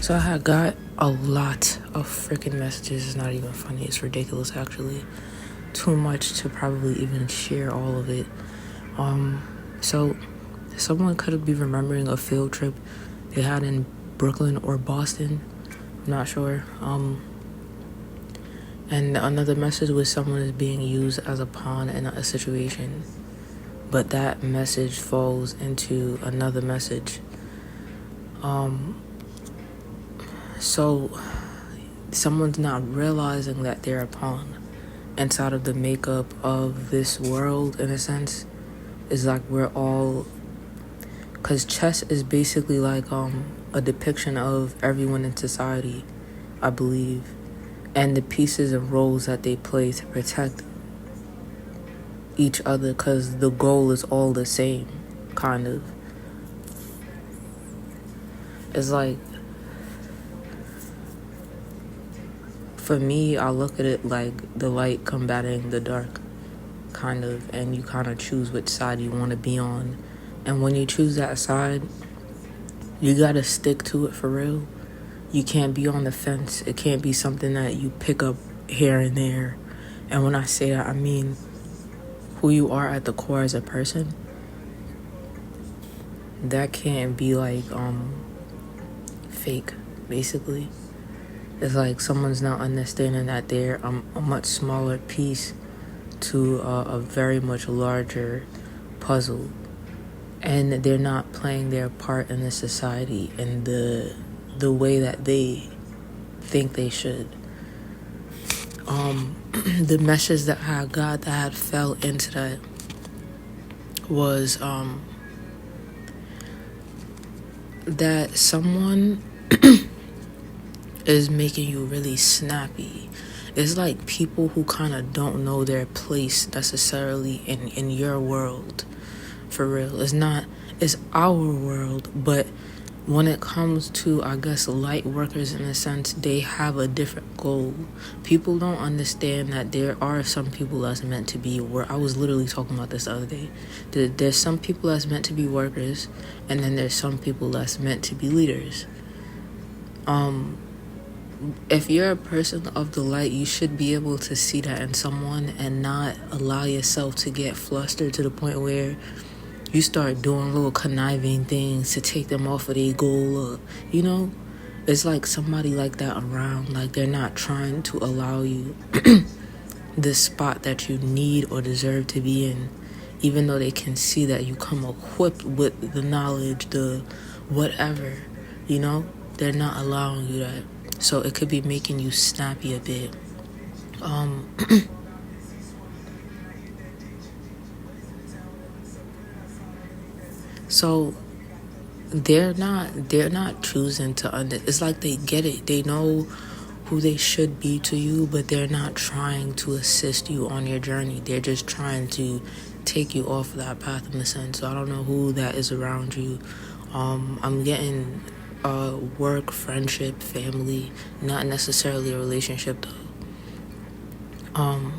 So I had got a lot of freaking messages. It's not even funny. It's ridiculous, actually. Too much to probably even share all of it. So someone could be remembering a field trip they had in Brooklyn or Boston. I'm not sure. And another message was someone is being used as a pawn in a situation. But that message falls into another message. So someone's not realizing that they're a pawn inside of the makeup of this world, in a sense. Is like we're all, because chess is basically like a depiction of everyone in society, I believe, and the pieces and roles that they play to protect each other, because the goal is all the same, kind of. It's like, for me, I look at it like the light combating the dark, kind of, and you kind of choose which side you want to be on. And when you choose that side, you gotta stick to it for real. You can't be on the fence. It can't be something that you pick up here and there. And when I say that, I mean who you are at the core as a person. That can't be like fake, basically. It's like someone's not understanding that they're a much smaller piece to a very much larger puzzle, and they're not playing their part in the society in the way that they think they should. The message that I got that had fell into that was that someone is making you really snappy. It's like people who kind of don't know their place necessarily in your world. For real. It's our world, but when it comes to, I guess, light workers, in a sense, they have a different goal. People don't understand that there are some people that's meant to be I was literally talking about this the other day. There's some people that's meant to be workers, and then there's some people that's meant to be leaders. If you're a person of the light, you should be able to see that in someone and not allow yourself to get flustered to the point where you start doing little conniving things to take them off of their goal. Or, it's like somebody like that around. Like they're not trying to allow you the spot that you need or deserve to be in, even though they can see that you come equipped with the knowledge, the whatever, they're not allowing you that. So it could be making you snappy a bit. So they're not choosing to it's like they get it. They know who they should be to you, but they're not trying to assist you on your journey. They're just trying to take you off of that path, in a sense. So I don't know who that is around you. I'm getting work, friendship, family, not necessarily a relationship though.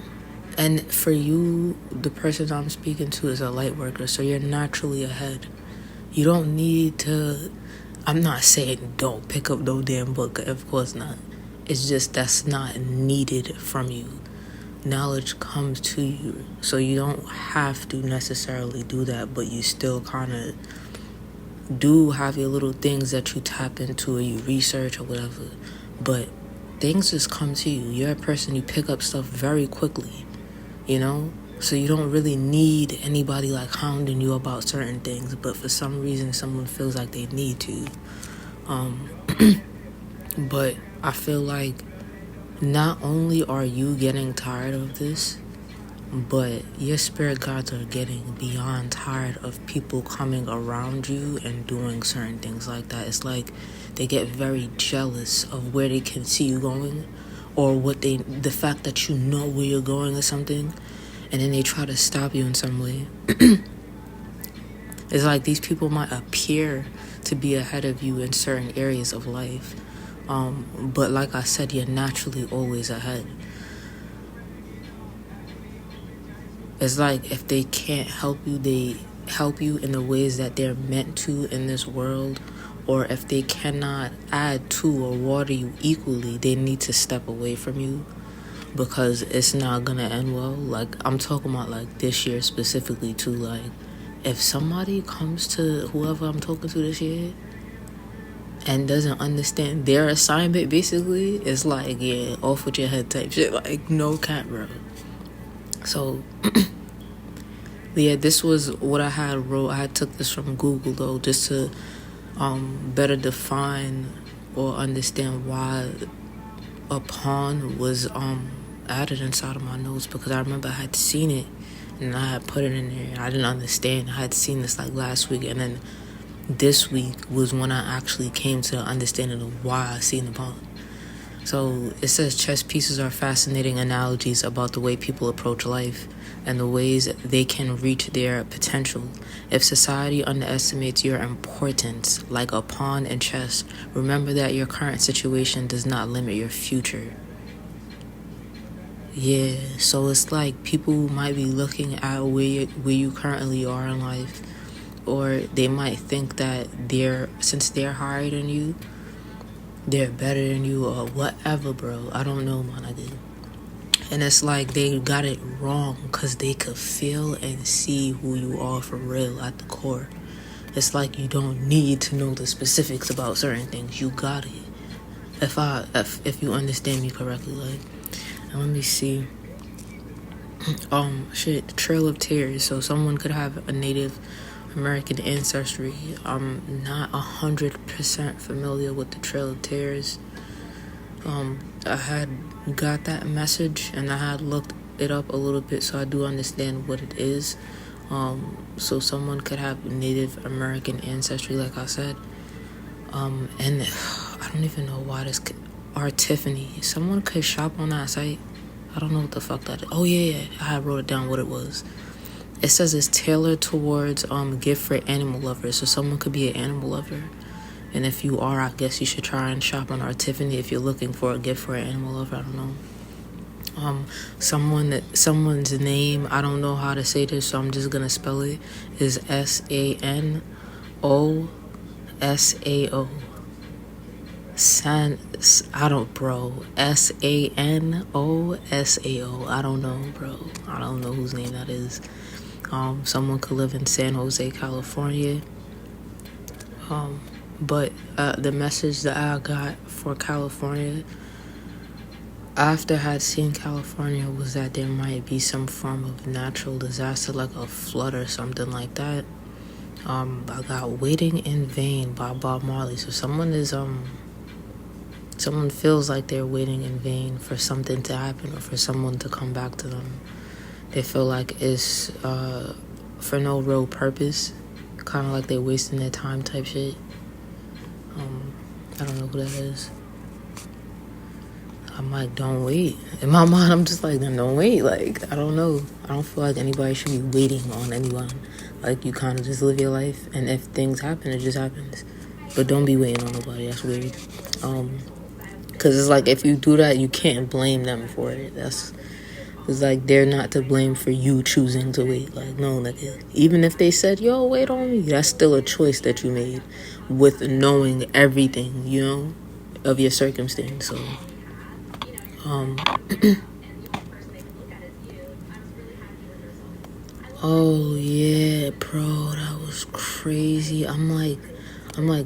And for you, the person I'm speaking to is a light worker, so you're naturally ahead. You don't need to, I'm not saying don't pick up no damn book, of course not. It's just that's not needed from you. Knowledge comes to you, so you don't have to necessarily do that, but you still kind of do have your little things that you tap into or you research or whatever. But things just come to you. You're a person, you pick up stuff very quickly, So you don't really need anybody like hounding you about certain things, but for some reason someone feels like they need to. But I feel like not only are you getting tired of this, but your spirit guides are getting beyond tired of people coming around you and doing certain things like that. It's like they get very jealous of where they can see you going, or the fact that you know where you're going or something, and then they try to stop you in some way. It's like these people might appear to be ahead of you in certain areas of life, but like I said, you're naturally always ahead. It's like if they can't help you, they help you in the ways that they're meant to in this world, or if they cannot add to or water you equally, they need to step away from you, because it's not gonna end well. Like, I'm talking about like this year specifically too. Like, if somebody comes to whoever I'm talking to this year and doesn't understand their assignment, basically, it's like, yeah, off with your head type shit. Like, no cap, bro. So yeah, this was what I had wrote. I had took this from Google though, just to better define or understand why a pawn was added inside of my notes, because I remember I had seen it and I had put it in there and I didn't understand. I had seen this like last week, and then this week was when I actually came to the understanding of why I seen the pawn. So it says chess pieces are fascinating analogies about the way people approach life and the ways they can reach their potential. If society underestimates your importance, like a pawn in chess, remember that your current situation does not limit your future. Yeah, so it's like people might be looking at where you currently are in life, or they might think that since they're higher than you, they're better than you or whatever, bro. I don't know, man. I did. And it's like they got it wrong, because they could feel and see who you are for real at the core. It's like you don't need to know the specifics about certain things. You got it. If you understand me correctly, like, and let me see. Trail of Tears. So someone could have a Native American ancestry. I'm not 100% familiar with the Trail of Tears. I had got that message and I had looked it up a little bit, so I do understand what it is. So someone could have Native American ancestry, like I said. And I don't even know why this Tiffany. Someone could shop on that site. I don't know what the fuck that is. Oh yeah, I wrote it down what it was. It says it's tailored towards gift for animal lovers. So someone could be an animal lover. And if you are, I guess you should try and shop on Tiffany if you're looking for a gift for an animal lover. I don't know. Someone's name, I don't know how to say this, so I'm just gonna spell it, is SANOSAO. SANOSAO. I don't know, bro. I don't know whose name that is. Someone could live in San Jose, California. But the message that I got for California, after I had seen California, was that there might be some form of natural disaster, like a flood or something like that. I got Waiting in Vain by Bob Marley. So someone feels like they're waiting in vain for something to happen or for someone to come back to them. They feel like it's for no real purpose, kind of like they're wasting their time type shit. I don't know who that is. I'm like, don't wait. In my mind, I'm just like, then don't wait. Like, I don't know. I don't feel like anybody should be waiting on anyone. Like, you kind of just live your life, and if things happen, it just happens. But don't be waiting on nobody. That's weird. Because it's like, if you do that, you can't blame them for it. It's like, they're not to blame for you choosing to wait. Like, no, nigga. Even if they said, yo, wait on me, that's still a choice that you made with knowing everything, you know, of your circumstance. So, oh, yeah, bro, that was crazy. I'm like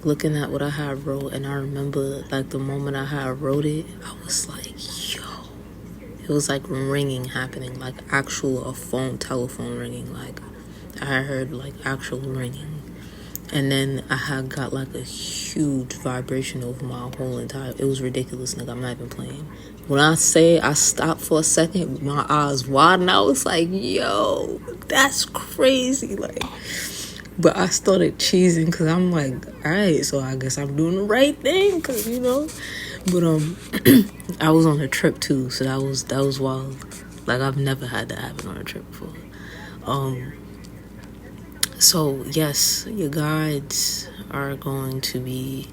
looking at what I had wrote, and I remember, like, the moment I had wrote it, I was like, yo. It was like ringing happening, like actual telephone ringing. Like I heard like actual ringing. And then I had got like a huge vibration over my whole entire, it was ridiculous, nigga. I'm not even playing. When I say I stopped for a second, my eyes wide, and I was like, yo, that's crazy. Like, but I started cheesing because I'm like, all right, so I guess I'm doing the right thing, because, you know. But I was on a trip too, so that was wild. Like, I've never had that happen on a trip before. So yes, your guides are going to be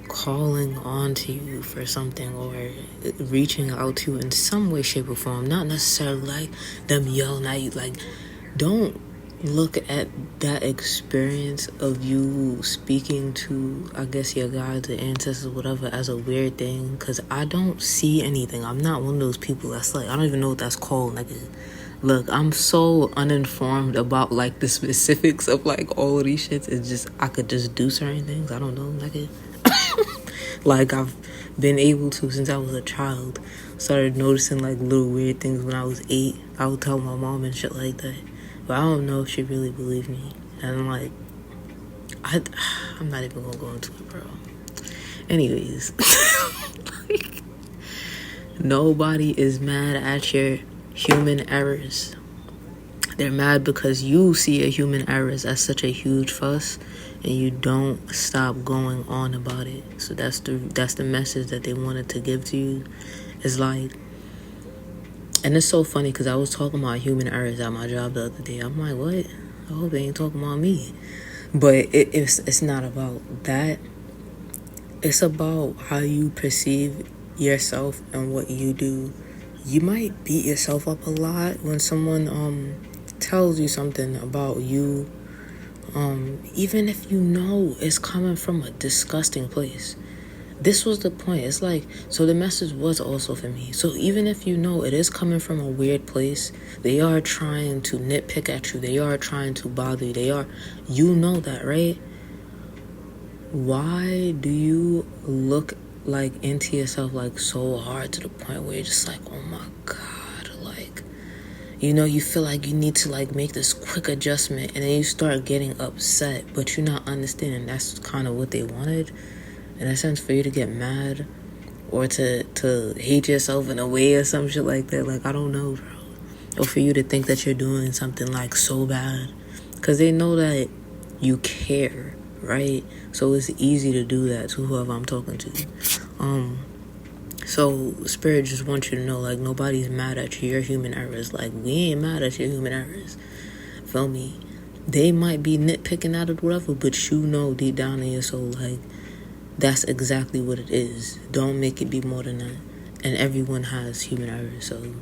calling on to you for something, or reaching out to you in some way, shape, or form. Not necessarily like them yelling at you. Like, don't look at that experience of you speaking to, I guess, your guides, the ancestors, whatever, as a weird thing. Because I don't see anything. I'm not one of those people that's like, I don't even know what that's called, nigga. Look, I'm so uninformed about, like, the specifics of, like, all of these shits. It's just, I could just do certain things. I don't know, nigga. Like, I've been able to since I was a child. Started noticing, like, little weird things when I was 8. I would tell my mom and shit like that. But I don't know if she really believed me. And, like, I'm not even gonna go into it, bro. Anyways. Like, nobody is mad at your human errors. They're mad because you see your human errors as such a huge fuss, and you don't stop going on about it. So that's the message that they wanted to give to you. It's like, and it's so funny because I was talking about human errors at my job the other day. I'm like, what? I hope they ain't talking about me. But it's not about that. It's about how you perceive yourself and what you do. You might beat yourself up a lot when someone tells you something about you, even if you know it's coming from a disgusting place. This was the point. It's like, so the message was also for me. So even if you know it is coming from a weird place, they are trying to nitpick at you. They are trying to bother you. You know that, right? Why do you look like into yourself like so hard to the point where you're just like, oh my God, like, you know, you feel like you need to like make this quick adjustment, and then you start getting upset, but you're not understanding that's kind of what they wanted. In a sense, for you to get mad or to hate yourself in a way or some shit like that. Like, I don't know, bro. Or for you to think that you're doing something like so bad. Because they know that you care, right? So it's easy to do that to whoever I'm talking to. So Spirit just wants you to know, like, nobody's mad at you. Your human errors. Like, we ain't mad at your human errors. Feel me? They might be nitpicking at it, whatever, but you know deep down in your soul, like, that's exactly what it is. Don't make it be more than that. And everyone has human errors. So,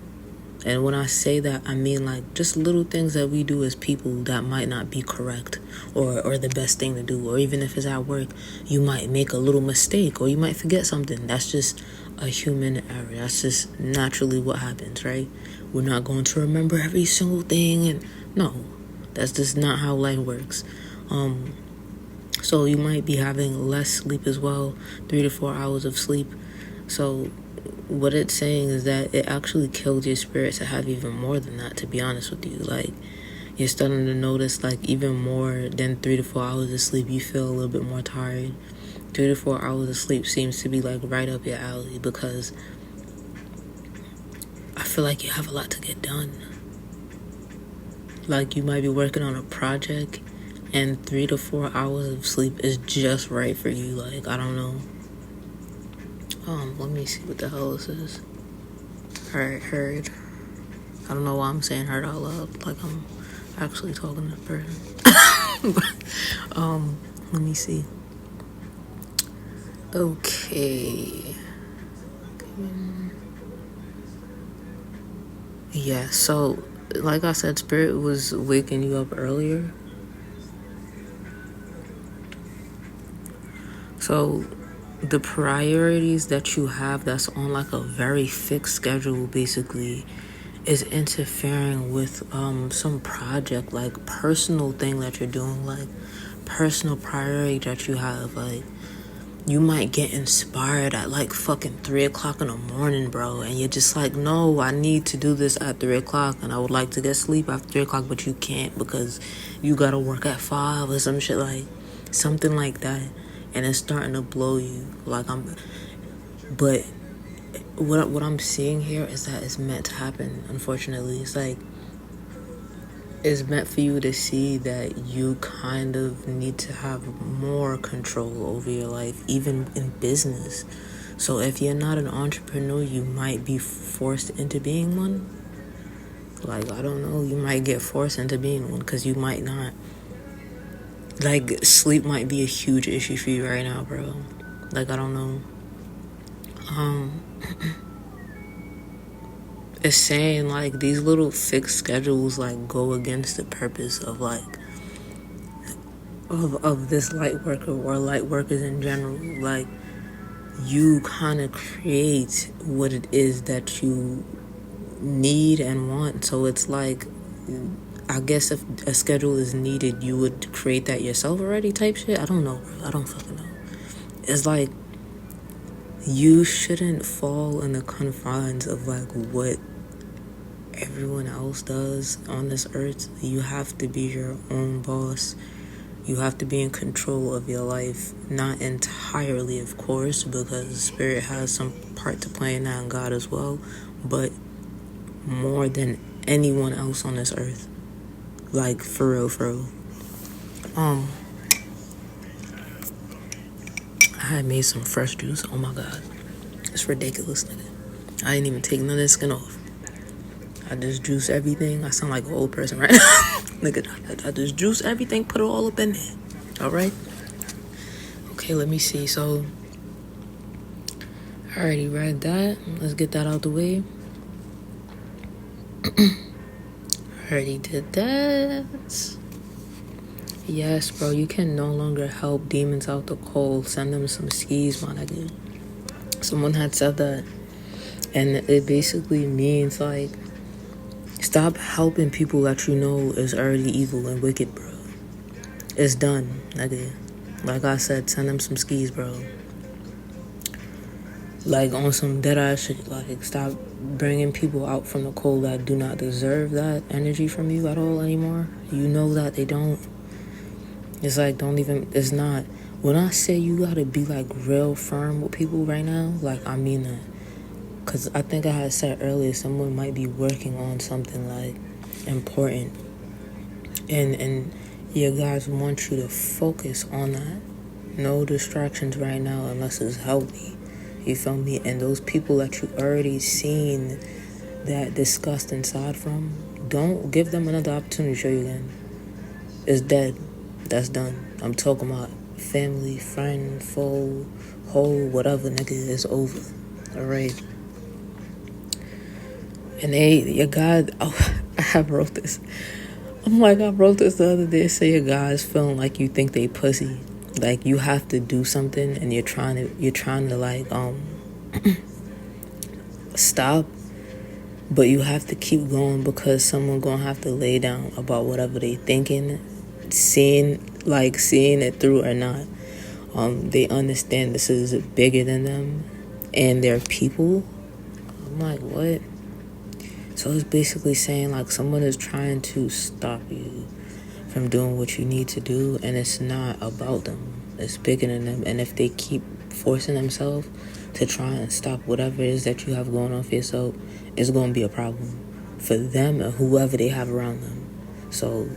and when I say that, I mean like just little things that we do as people that might not be correct or the best thing to do. Or even if it's at work, you might make a little mistake or you might forget something. That's just a human error. That's just naturally what happens, right? We're not going to remember every single thing. And no, that's just not how life works. So you might be having less sleep as well, 3 to 4 hours of sleep. So what it's saying is that it actually killed your spirit to have even more than that, to be honest with you. Like, you're starting to notice, like, even more than 3 to 4 hours of sleep, you feel a little bit more tired. 3 to 4 hours of sleep seems to be, like, right up your alley because I feel like you have a lot to get done. Like, you might be working on a project and 3 to 4 hours of sleep is just right for you. Like, I don't know. Let me see what the hell this is. Alright, heard. I don't know why I'm saying heard out loud. Like, I'm actually talking to a person. Let me see. Okay. Yeah, so, like I said, Spirit was waking you up earlier. So the priorities that you have that's on like a very fixed schedule basically is interfering with some project, like personal thing that you're doing, like personal priority that you have. Like, you might get inspired at like fucking 3 o'clock in the morning, bro, and you're just like, no, I need to do this at 3 o'clock and I would like to get sleep after 3 o'clock, but you can't because you gotta work at 5 or some shit, like something like that. And it's starting to blow you. Like, but what I'm seeing here is that it's meant to happen, unfortunately. It's like, it's meant for you to see that you kind of need to have more control over your life, even in business. So if you're not an entrepreneur, you might be forced into being one. Like, I don't know, you might get forced into being one because you might not. Like, sleep might be a huge issue for you right now, bro. Like, I don't know. it's saying like these little fixed schedules like go against the purpose of like of this light worker or light workers in general. Like, you kind of create what it is that you need and want. So it's like, I guess if a schedule is needed, you would create that yourself already type shit. I don't know, bro. I don't fucking know. It's like, you shouldn't fall in the confines of like what everyone else does on this earth. You have to be your own boss. You have to be in control of your life. Not entirely, of course, because Spirit has some part to play in that, and God as well, but more than anyone else on this earth. Like, for real, for real. I had made some fresh juice. Oh my god. It's ridiculous, nigga. I didn't even take none of the skin off. I just juice everything. I sound like an old person right now. Nigga, I just juice everything, put it all up in there. Alright? Okay, let me see. So, I already read that. Let's get that out the way. Already did that. Yes, bro, you can no longer help demons out the cold. Send them some skis, my nigga. Someone had said that. And it basically means, like, stop helping people that you know is already evil and wicked, bro. It's done, nigga. Like I said, send them some skis, bro. Like, on some dead-ass shit. Like, stop bringing people out from the cold that do not deserve that energy from you at all anymore. You know that they don't. It's like, don't even, it's not. When I say you gotta be, like, real firm with people right now, like, I mean that. Because I think I had said earlier, someone might be working on something, like, important. And your guys want you to focus on that. No distractions right now unless it's healthy. You feel me? And those people that you already seen that disgust inside from, don't give them another opportunity to show you again. It's dead. That's done. I'm talking about family, friend, foe, whole, whatever, nigga. It's over. Alright. And your God, oh, I wrote this. I'm like, I wrote this the other day. Say your guys feeling like you think they pussy. Like, you have to do something and you're trying to like, stop. But you have to keep going because someone gonna have to lay down about whatever they thinking, seeing it through or not. They understand this is bigger than them and their people. I'm like, what? So it's basically saying, like, someone is trying to stop you from doing what you need to do, and it's not about them. It's bigger than them. And if they keep forcing themselves to try and stop whatever it is that you have going on for yourself, it's going to be a problem for them and whoever they have around them. So,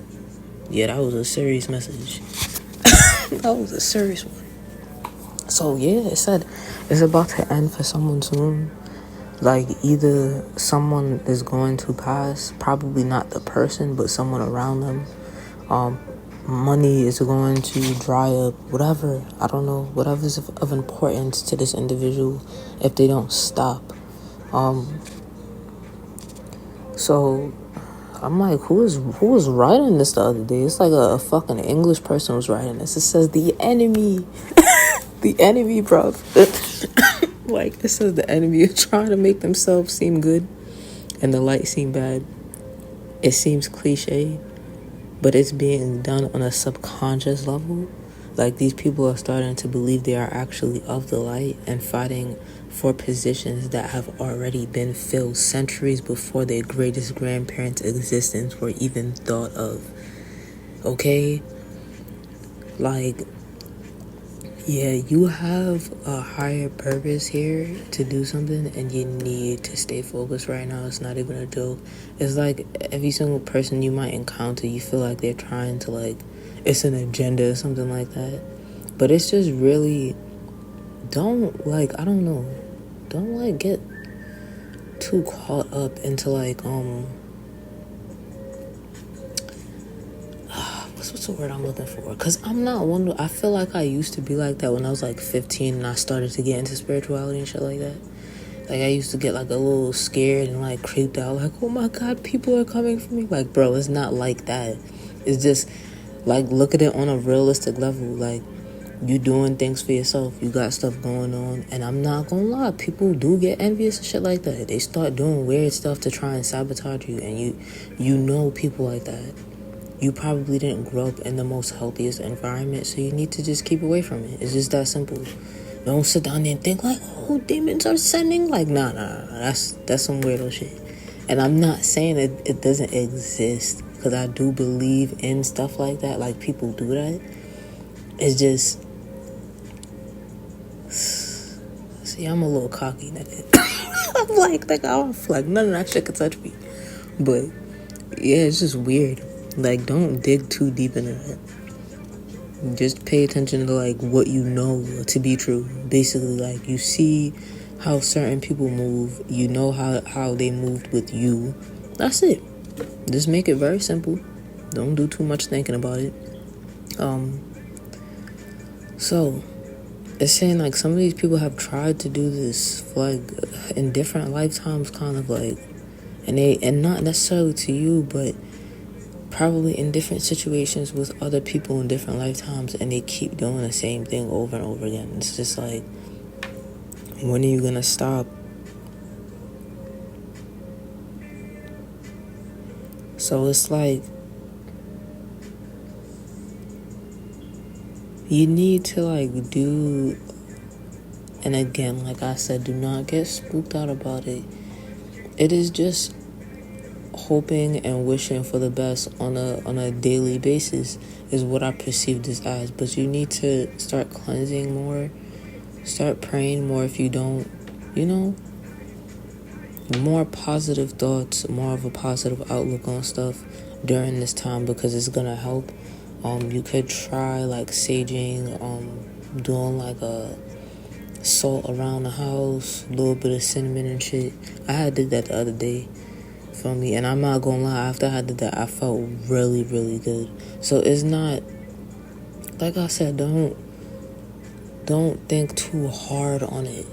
yeah, that was a serious message. That was a serious one. So, yeah, it said it's about to end for someone soon. Like, either someone is going to pass, probably not the person, but someone around them. Money is going to dry up, whatever. I don't know, whatever's of importance to this individual if they don't stop. So I'm like, who was writing this the other day? It's like a fucking English person was writing this. It says the enemy. The enemy, bro. Like, it says the enemy is trying to make themselves seem good and the light seem bad. It seems cliche, but it's being done on a subconscious level. Like, these people are starting to believe they are actually of the light and fighting for positions that have already been filled centuries before their greatest grandparents' existence were even thought of. Okay? Like, yeah, you have a higher purpose here to do something, and you need to stay focused right now. It's not even a joke. It's like every single person you might encounter, you feel like they're trying to, like, it's an agenda or something like that. But it's just really, don't, like, I don't know. Don't, like, get too caught up into, like, what's the word I'm looking for? Because I'm not one. I feel like I used to be like that when I was like 15 and I started to get into spirituality and shit like that. Like, I used to get, like, a little scared and, like, creeped out. Like, oh, my God, people are coming for me. Like, bro, it's not like that. It's just, like, look at it on a realistic level. Like, you doing things for yourself. You got stuff going on. And I'm not gonna lie. People do get envious and shit like that. They start doing weird stuff to try and sabotage you. And you know people like that. You probably didn't grow up in the most healthiest environment. So you need to just keep away from it. It's just that simple. Don't sit down there and think like, oh, demons are sending. Like, nah. That's some weirdo shit. And I'm not saying it doesn't exist, because I do believe in stuff like that. Like, people do that. It's just, see, I'm a little cocky, nigga. I'm like, I don't feel like none of that shit could touch me. But yeah, it's just weird. Like, don't dig too deep into that. Just pay attention to, like, what you know to be true. Basically, like, you see how certain people move. You know how they moved with you. That's it. Just make it very simple. Don't do too much thinking about it. So, it's saying, like, some of these people have tried to do this, like, in different lifetimes, kind of, like, and not necessarily to you, but probably in different situations with other people in different lifetimes, and they keep doing the same thing over and over again. It's just like, when are you gonna stop? So it's like, you need to, like, do, and again, like I said, do not get spooked out about it. It is just hoping and wishing for the best on a daily basis is what I perceive this as. But you need to start cleansing more, start praying more if you don't, more positive thoughts, more of a positive outlook on stuff during this time, because it's gonna help. You could try, like, saging, doing, like, a salt around the house, a little bit of cinnamon and shit. I did that the other day for me, and I'm not gonna lie, after I did that, I felt really, really good. So it's not, like I said, don't think too hard on it.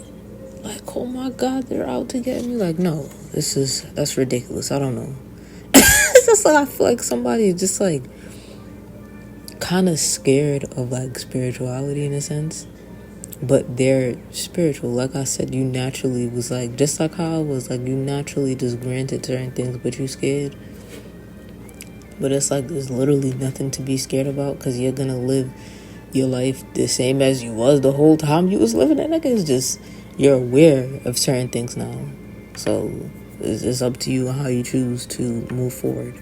Like, oh my God, they're out to get me. Like, no, that's ridiculous. I don't know. It's just like, I feel like somebody is just, like, kind of scared of, like, spirituality in a sense. But they're spiritual. Like I said, you naturally was, like, just like how I was, like, you naturally just granted certain things, but you scared. But it's like, there's literally nothing to be scared about, because you're gonna live your life the same as you was the whole time you was living it. Like, it's just, you're aware of certain things now. So it's up to you how you choose to move forward.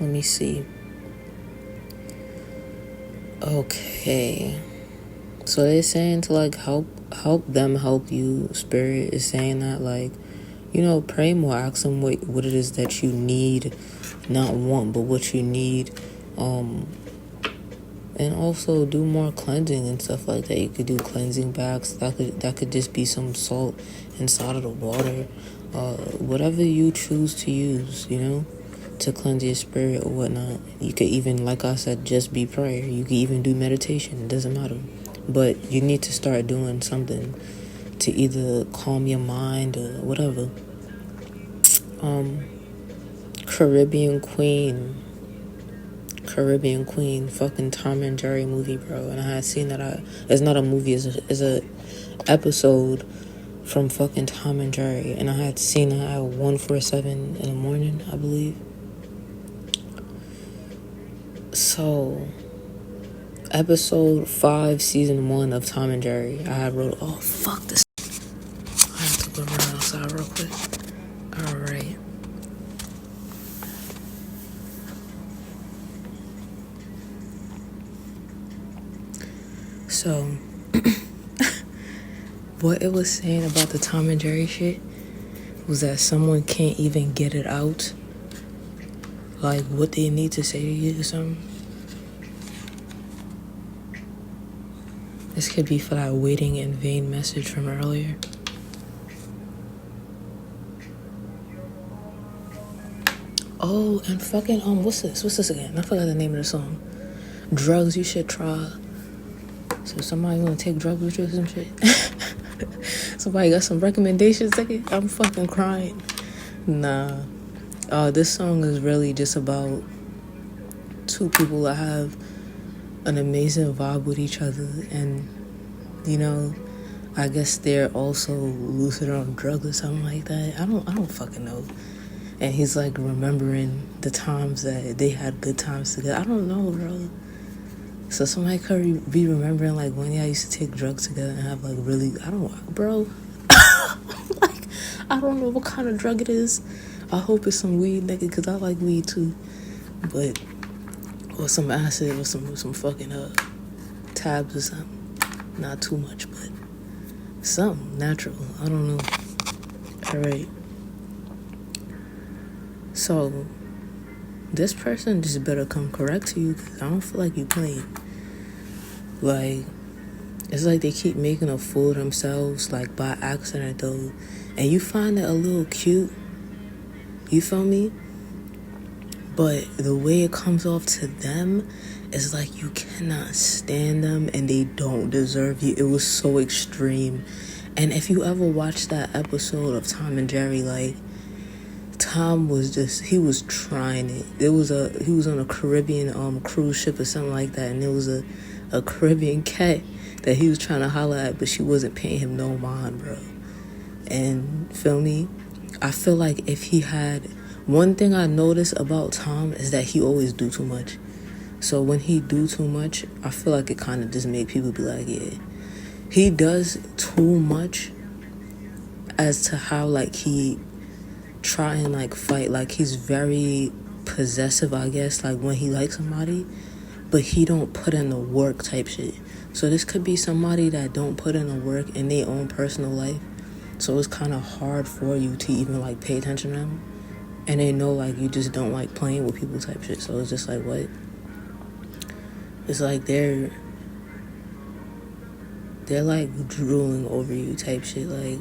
Let me see. Okay. So they're saying to, like, help them help you. Spirit is saying that, like, pray more. Ask them what it is that you need, not want, but what you need. And also do more cleansing and stuff like that. You could do cleansing baths. That could just be some salt inside of the water. Whatever you choose to use, to cleanse your spirit or whatnot. You could even, like I said, just be prayer. You could even do meditation. It doesn't matter. But you need to start doing something to either calm your mind or whatever. Caribbean Queen, fucking Tom and Jerry movie, bro. And I had seen that. It's not a movie, it's a episode from fucking Tom and Jerry. And I had seen that at 1:47 in the morning, I believe. So, episode 5, season 1 of Tom and Jerry. I had wrote, oh, fuck this. I have to go run outside real quick. Alright. So, what it was saying about the Tom and Jerry shit was that someone can't even get it out, like, what they need to say to you or something. This could be for that waiting in vain message from earlier. Oh, and fucking, what's this again? I forgot the name of the song. Drugs you should try. So somebody want to take drugs with you or some shit? Somebody got some recommendations? Nigga? I'm fucking crying. Nah. This song is really just about two people that have an amazing vibe with each other, and you know, I guess they're also lucid on drugs or something like that. I don't fucking know. And he's like remembering the times that they had good times together. I don't know, bro. So somebody could be remembering like when y'all used to take drugs together and have like really, bro. Like, I don't know what kind of drug it is. I hope it's some weed, nigga, because I like weed too. But, or some acid or some fucking tabs or something. Not too much, but something natural. I don't know. Alright. So, this person just better come correct to you, because I don't feel like you playing. Like, it's like they keep making a fool of themselves, like by accident though. And you find it a little cute. You feel me? But the way it comes off to them is like you cannot stand them and they don't deserve you. It was so extreme. And if you ever watched that episode of Tom and Jerry, like, Tom was just, he was trying it. He was on a Caribbean cruise ship or something like that, and there was a Caribbean cat that he was trying to holler at, but she wasn't paying him no mind, bro. And feel me? I feel like if he had, one thing I noticed about Tom is that he always do too much. So when he do too much, I feel like it kind of just make people be like, yeah, he does too much as to how like he try and like fight. Like he's very possessive, I guess, like when he likes somebody, but he don't put in the work type shit. So this could be somebody that don't put in the work in their own personal life. So it's kind of hard for you to even like pay attention to them. And they know like you just don't like playing with people type shit. So it's just like, what? It's like they're like drooling over you type shit. Like,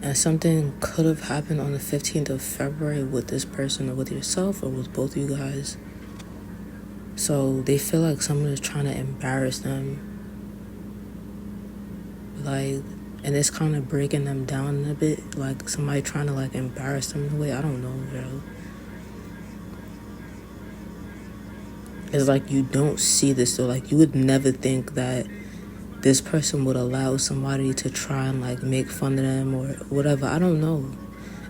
and something could have happened on the 15th of February with this person or with yourself or with both of you guys. So they feel like someone is trying to embarrass them. Like, and it's kind of breaking them down a bit. Like somebody trying to like embarrass them in a way. I don't know, bro. It's like you don't see this. So like you would never think that this person would allow somebody to try and like make fun of them or whatever. I don't know.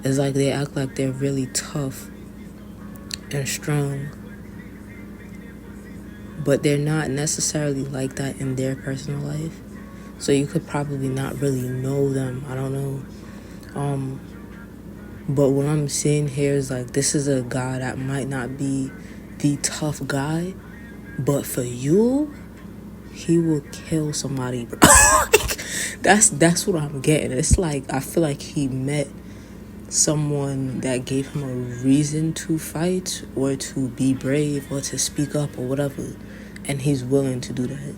It's like they act like they're really tough and strong, but they're not necessarily like that in their personal life. So you could probably not really know them. I don't know. But what I'm seeing here is like this is a guy that might not be the tough guy, but for you, he will kill somebody, bro. That's what I'm getting. It's like I feel like he met someone that gave him a reason to fight or to be brave or to speak up or whatever, and he's willing to do that.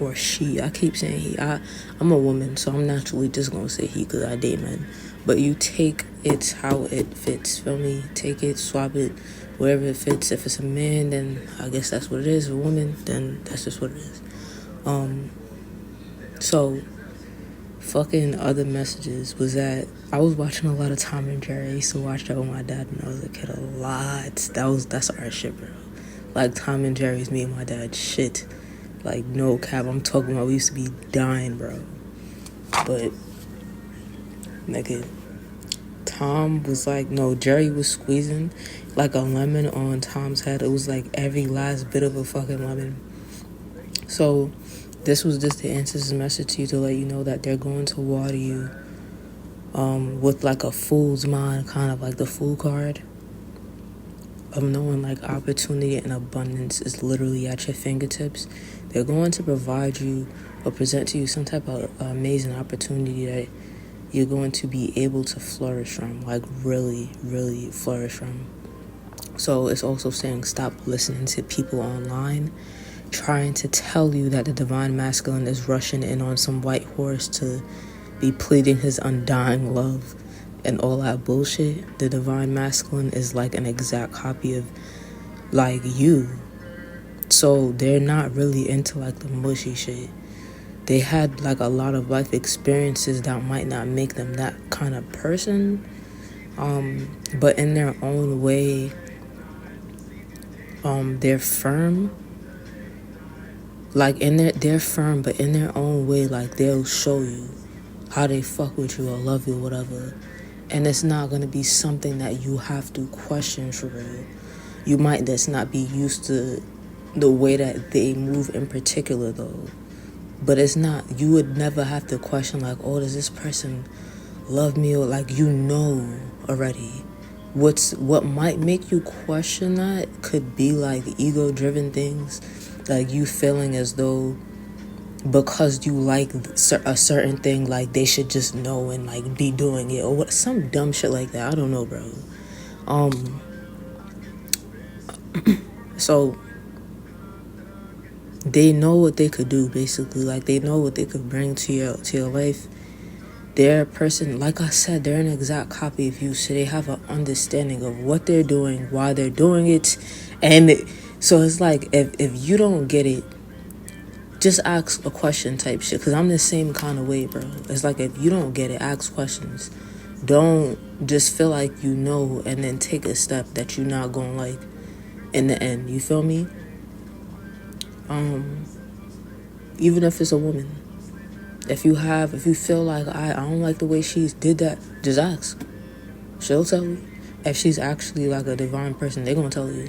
Or she. I keep saying he. I'm a woman, so I'm naturally just gonna say he because I date men. But you take it how it fits. Feel me? Take it, swap it, wherever it fits. If it's a man, then I guess that's what it is. A woman, then that's just what it is. So fucking other messages was that I was watching a lot of Tom and Jerry. I used to watch that with my dad when I was a kid a lot. That's our shit, bro. Like Tom and Jerry's me and my dad shit. Like no cap, I'm talking about we used to be dying, bro. But nigga, Tom was like, no, Jerry was squeezing like a lemon on Tom's head. It was like every last bit of a fucking lemon. So this was just the ancestors' message to you to let you know that they're going to water you with like a fool's mind, kind of like the Fool card of knowing like opportunity and abundance is literally at your fingertips. They're going to provide you or present to you some type of amazing opportunity that you're going to be able to flourish from, like really, really flourish from. So it's also saying stop listening to people online trying to tell you that the divine masculine is rushing in on some white horse to be pleading his undying love and all that bullshit. The divine masculine is like an exact copy of like you. So they're not really into like the mushy shit. they had like a lot of life experiences that might not make them that kind of person, but in their own way, they're firm. Like they're firm, but in their own way, like they'll show you how they fuck with you or love you or whatever. And it's not gonna be something that you have to question for real. You might just not be used to the way that they move in particular though. But it's not, you would never have to question like, oh, does this person love me? Or like, you know already. What might make you question that could be like ego driven things, like you feeling as though because you like a certain thing, like they should just know and like be doing it, or what, some dumb shit like that. I don't know, bro. So they know what they could do, basically. Like they know what they could bring to your life. They're a person, like I said, they're an exact copy of you, so they have an understanding of what they're doing, why they're doing it, and so it's like if you don't get it, just ask a question type shit, because I'm the same kind of way, bro. It's like if you don't get it, ask questions. Don't just feel like you know and then take a step that you're not gonna like in the end. You feel me? Even if it's a woman, if you feel like I don't like the way she did that, just ask. She'll tell you. If she's actually like a divine person, they're gonna tell you.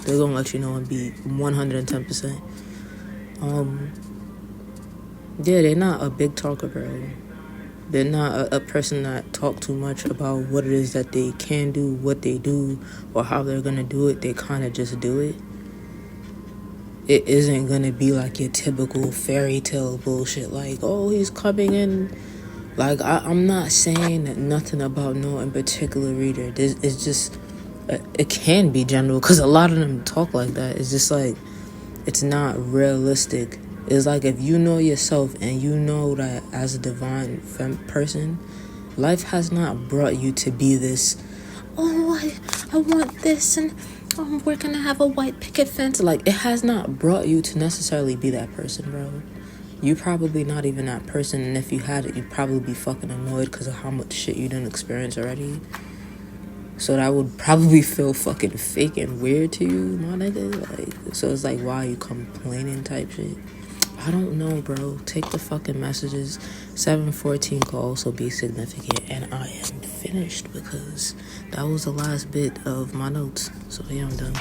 They're gonna let you know and be 110%. Yeah, they're not a big talker, bro. They're not a person that talk too much about what it is that they can do, what they do, or how they're gonna do it. They kind of just do it. It isn't gonna be like your typical fairy tale bullshit, like, oh, he's coming in. Like, I'm not saying that nothing about no in particular reader. It's just, it can be general, because a lot of them talk like that. It's just like, it's not realistic. It's like if you know yourself and you know that as a divine person, life has not brought you to be this, oh, I want this, and we're gonna have a white picket fence. Like, it has not brought you to necessarily be that person, bro. You probably not even that person, and if you had it, you'd probably be fucking annoyed because of how much shit you didn't experience already. So that would probably feel fucking fake and weird to you, my nigga. Like, so it's like, why are you complaining type shit? I don't know, bro. Take the fucking messages. 714 could also be significant, and I am finished because that was the last bit of my notes. So yeah, I'm done.